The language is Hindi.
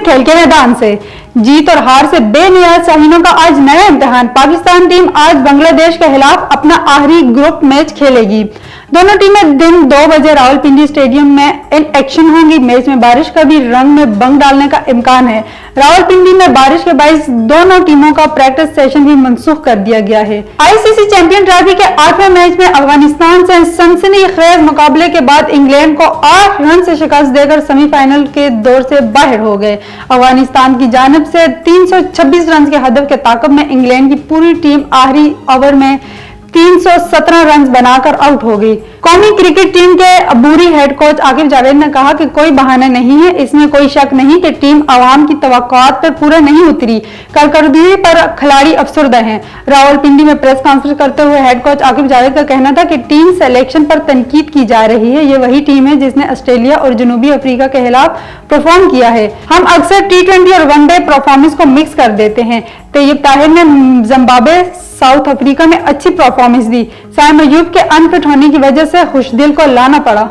खेल के मैदान से। जीत और हार से बेनियाज शाहीनों का आज नया इम्तिहान। पाकिस्तान टीम आज बांग्लादेश के खिलाफ अपना आखिरी ग्रुप मैच खेलेगी। दोनों टीमें दिन 2 बजे रावलपिंडी स्टेडियम में इन एक्शन होंगी। मैच में बारिश का भी रंग में बंग डालने का इम्कान है। रावलपिंडी में बारिश के बाइस दोनों टीमों का प्रैक्टिस सेशन भी मनसूख कर दिया गया है। आईसीसी चैंपियन ट्रॉफी के 8वें मैच में अफगानिस्तान से सनसनीखेज मुकाबले के बाद इंग्लैंड को 8 रन से शिकस्त देकर सेमीफाइनल के दौर से बाहर हो गए। अफगानिस्तान की जानिब से 326 रन के हदफ के ताकब में इंग्लैंड की पूरी टीम आखिरी ओवर में 317 रन बनाकर आउट हो गई। कौमी क्रिकेट टीम के अबूरी हेड कोच आकिब जावेद ने कहा कि कोई बहाना नहीं है, इसमें कोई शक नहीं कि टीम आवाम की तवक्कुआत पर पूरा नहीं उतरी। कारकर्दगी पर खिलाड़ी अफसरदा हैं। रावलपिंडी में प्रेस कॉन्फ्रेंस करते हुए हेड कोच आकिब जावेद का कहना था कि टीम सिलेक्शन पर तनकीद की जा रही है। ये वही टीम है जिसने ऑस्ट्रेलिया और जनूबी अफ्रीका के खिलाफ परफॉर्म किया है। हम अक्सर T20 और वनडे परफॉर्मेंस को मिक्स कर देते हैं। तैयब ताहिर ने जिम्बाब्वे साउथ अफ्रीका में अच्छी परफॉर्मेंस दी। साइम अयूब के अनफिट होने की वजह से खुशदिल को लाना पड़ा।